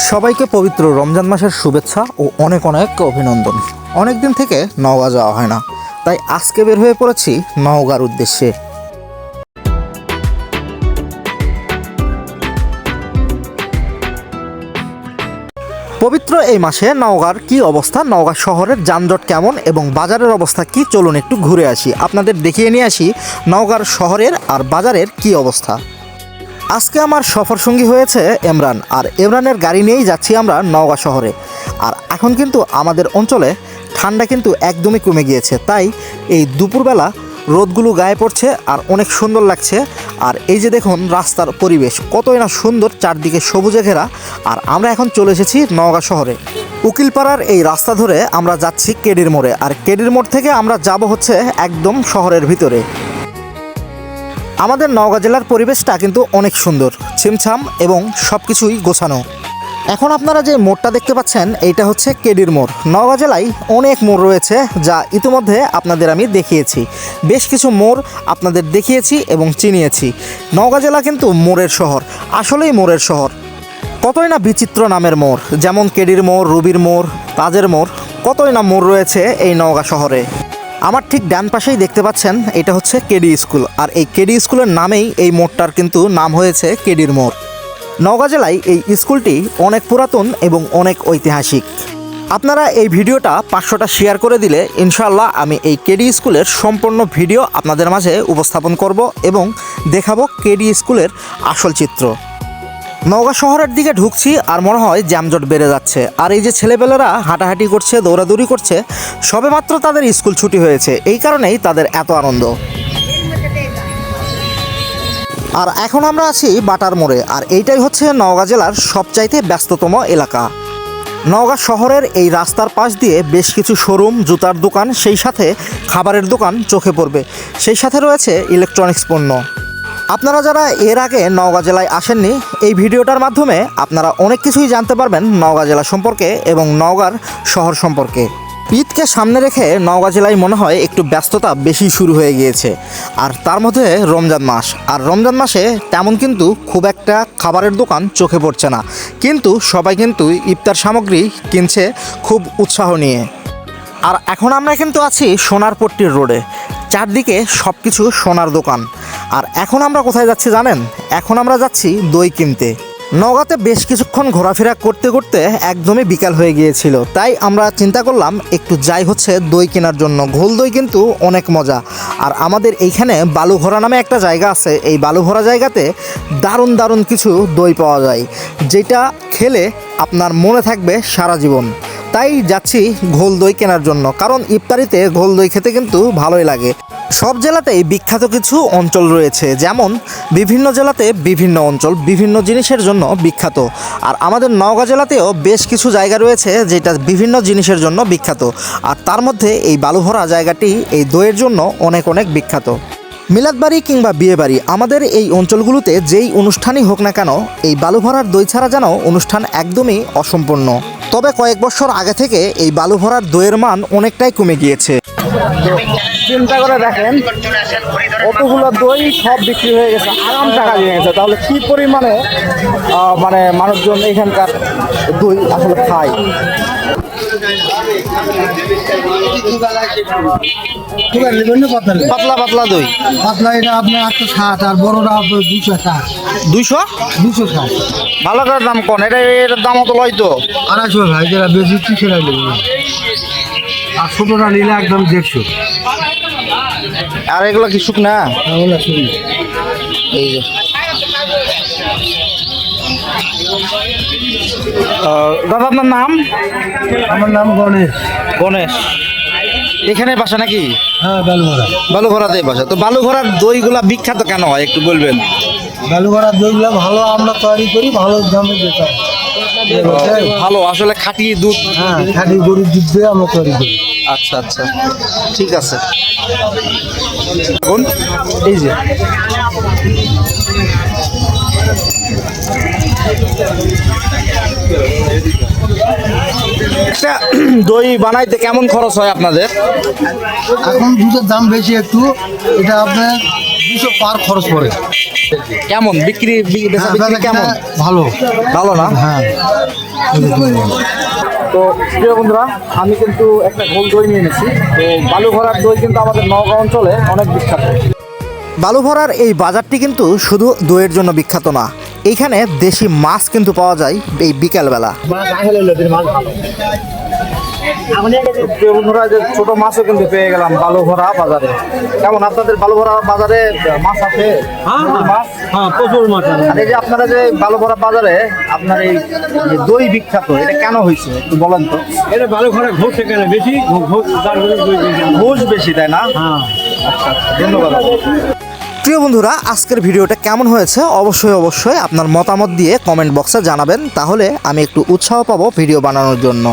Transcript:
সবাইকে পবিত্র রমজান মাসের শুভেচ্ছা ও অনেক অনেক অভিনন্দন। অনেক দিন থেকে নওগাঁ যাওয়া হয় না, তাই আজকে বের হয়ে পড়েছি নওগাঁর উদ্দেশ্যে। পবিত্র এই মাসে নওগাঁর কি অবস্থা, নওগাঁ শহরের যানজট কেমন এবং বাজারের অবস্থা কি, চলুন একটু ঘুরে আসি, আপনাদের দেখিয়ে নিয়ে আসি নওগাঁর শহরের আর বাজারের কি অবস্থা। আজকে আমার সফর সঙ্গী হয়েছে এমরান, আর এমরানের গাড়ি নিয়েই যাচ্ছি আমরা নওগাঁ শহরে। আর এখন কিন্তু আমাদের অঞ্চলে ঠান্ডা কিন্তু একদমই কমে গিয়েছে, তাই এই দুপুরবেলা রোদগুলো গায়ে পড়ছে আর অনেক সুন্দর লাগছে। আর এই যে দেখুন রাস্তার পরিবেশ কতই না সুন্দর, চারদিকে সবুজে ঘেরা। আর আমরা এখন চলে এসেছি নওগাঁ শহরে। উকিলপাড়ার এই রাস্তা ধরে আমরা যাচ্ছি কেডির মোড়ে, আর কেডির মোড় থেকে আমরা যাব হচ্ছে একদম শহরের ভিতরে। আমাদের নওগাঁ জেলার পরিবেশটা কিন্তু অনেক সুন্দর, ছিমছাম এবং সব কিছুই গোছানো। এখন আপনারা যে মোড়টা দেখতে পাচ্ছেন এইটা হচ্ছে কেডির মোড়। নওগাঁ জেলায় অনেক মোড় রয়েছে, যা ইতিমধ্যে আপনাদের আমি দেখিয়েছি। বেশ কিছু মোড় আপনাদের দেখিয়েছি এবং চিনিয়েছি। নওগাঁ জেলা কিন্তু মোড়ের শহর, আসলেই মোড়ের শহর। কতই না বিচিত্র নামের মোড়, যেমন কেডির মোড়, রুবির মোড়, তাজের মোড়, কতই না মোড় রয়েছে এই নওগাঁ শহরে। আমার ঠিক ডান পাশেই দেখতে পাচ্ছেন এটা হচ্ছে কেডি স্কুল, আর এই কেডি স্কুলের নামেই এই মোড়টার কিন্তু নাম হয়েছে কেডির মোড়। নওগাঁ জেলায় এই স্কুলটি অনেক পুরাতন এবং অনেক ঐতিহাসিক। আপনারা এই ভিডিওটা 500টা শেয়ার করে দিলে ইনশাআল্লাহ আমি এই কেডি স্কুলের সম্পূর্ণ ভিডিও আপনাদের মাঝে উপস্থাপন করব এবং দেখাবো কেডি স্কুলের আসল চিত্র। নওগাঁ শহরের দিকে ঢুকছি আর মনে হয় জ্যামজট বেড়ে যাচ্ছে। আর এই যে ছেলেপেলেরা হাঁটাহাঁটি করছে, দৌড়াদৌড়ি করছে, সবেমাত্র তাদের স্কুল ছুটি হয়েছে, এই কারণেই তাদের এত আনন্দ। আর এখন আমরা আছি বাটার মোড়ে, আর এইটাই হচ্ছে নওগাঁ জেলার সবচাইতে ব্যস্ততম এলাকা। নওগাঁ শহরের এই রাস্তার পাশ দিয়ে বেশ কিছু শোরুম, জুতার দোকান, সেই সাথে খাবারের দোকান চোখে পড়বে, সেই সাথে রয়েছে ইলেকট্রনিক্স পণ্য। আপনারা যারা এর আগে নওগাঁ জেলায় আসেননি, এই ভিডিওটার মাধ্যমে আপনারা অনেক কিছুই জানতে পারবেন নওগাঁ জেলা সম্পর্কে এবং নওগাঁর শহর সম্পর্কে। ঈদকে সামনে রেখে নওগাঁ জেলায় মনে হয় একটু ব্যস্ততা বেশি শুরু হয়ে গিয়েছে, আর তার মধ্যে রমজান মাস। আর রমজান মাসে তেমন কিন্তু খুব একটা খাবারের দোকান চোখে পড়ছে না, কিন্তু সবাই কিন্তু ইফতার সামগ্রী কিনছে খুব উৎসাহ নিয়ে। আর এখন আমরা কিন্তু আছি সোনারপট্টির রোডে, চারদিকে সব কিছু সোনার দোকান। আর এখন আমরা কোথায় যাচ্ছি জানেন? এখন আমরা যাচ্ছি দই কিনতে। নওগাঁতে বেশ কিছুক্ষণ ঘোরাফেরা করতে করতে একদমই বিকাল হয়ে গিয়েছিল, তাই আমরা চিন্তা করলাম একটু যাই হচ্ছে দই কেনার জন্য। ঘোল দই কিন্তু অনেক মজা। আর আমাদের এইখানে বালুঘরা নামে একটা জায়গা আছে, এই বালুঘরা জায়গাতে দারুণ দারুণ কিছু দই পাওয়া যায়, যেটা খেলে আপনার মনে থাকবে সারা জীবন। তাই যাচ্ছি ঘোল দই কেনার জন্য, কারণ ইফতারিতে ঘোল দই খেতে কিন্তু ভালোই লাগে। সব জেলাতেই বিখ্যাত কিছু অঞ্চল রয়েছে, যেমন বিভিন্ন জেলাতে বিভিন্ন অঞ্চল বিভিন্ন জিনিসের জন্য বিখ্যাত। আর আমাদের নওগাঁ জেলাতেও বেশ কিছু জায়গা রয়েছে যেটা বিভিন্ন জিনিসের জন্য বিখ্যাত। আর তার মধ্যে এই বালুভরা জায়গাটি এই দইয়ের জন্য অনেক অনেক বিখ্যাত। মিলাদবাড়ি কিংবা বিয়েবাড়ি, আমাদের এই অঞ্চলগুলোতে যেই অনুষ্ঠানই হোক না কেন, এই বালুভরার দই ছাড়া যেন অনুষ্ঠান একদমই অসম্পূর্ণ। তবে কয়েক বছর আগে থেকে এই বালুভরার দইয়ের মান অনেকটাই কমে গিয়েছে। চিন্তা করে দেখেন, কতগুলো দই সব বিক্রি হয়ে গেছে, আরাম টাকা দিয়ে গেছে। তাহলে কি পরিমাণে মানে মানুষজন এখানকার দই আসলে খায়। পাতলা পাতলা দই, পাতলা এটা আপনার 860 আর বড়টা আপনার 260। 260 ভালো করে দাম কোন? এটার দাম অত লয় তো 250 ভাই, যেটা বেশি সেটা নেবেন। আর ছোটটা নিলে একদম 150। আর এগুলো কি শুকনা? এই যে দাদা, আপনার নাম? আমার নাম গণেশ। গণেশ, এখানে বাসা নাকি? হ্যাঁ, বালুঘরা। বালুঘরাতেই বাসা। তো বালুঘরার দইগুলা বিখ্যাত কেন হয় একটু বলবেন? বালুঘরার দইগুলো ভালো আমরা তৈরি করি, ভালো দামে বেচা। ভালো, আসলে খাঁটি দুধ। হ্যাঁ, খাঁটি গরুর দুধ দিয়ে আমরা তৈরি করি। আচ্ছা আচ্ছা, ঠিক আছে। এই যে একটা দই বানাইতে কেমন খরচ হয় আপনাদের? এখন দুধের দাম বেশি একটু, এটা আপনার 200 পার খরচ পড়ে। কেমন বিক্রি বেচা বিক্রি কেমন? ভালো। ভালো না? হ্যাঁ। তো প্রিয় বন্ধুরা, আমি কিন্তু একটা ঘোল দই নিয়ে এনেছি। তো বালুভরার দই কিন্তু আমাদের নওগাঁ অঞ্চলে অনেক বিখ্যাত। বালুভরার এই বাজারটি কিন্তু শুধু দইয়ের জন্য বিখ্যাত না, এইখানে দেশি মাছ কিন্তু পাওয়া যায় এই বিকালবেলা। প্রিয় বন্ধুরা, যে ছোট মাছও কিন্তু পেয়ে গেলাম বালুভরা বাজারে। কেমন আপনাদের বালুভরা বাজারে মাছ আছে? মাছ, হ্যাঁ, প্রচুর মাছ। আর এই যে আপনারা যে বালুভরা বাজারে আপনার এই যে দই বিখ্যাত, এটা কেন হয়েছে একটু বলেন তো। এটা ভালো ঘরে ঘোষ সেখানে বেশি ঘোষ বেশি, তাই না? হ্যাঁ। ধন্যবাদ। প্রিয় বন্ধুরা, আজকের ভিডিওটা কেমন হয়েছে অবশ্যই আপনার মতামত দিয়ে কমেন্ট বক্সে জানাবেন, তাহলে আমি একটু উৎসাহ পাবো ভিডিও বানানোর জন্য।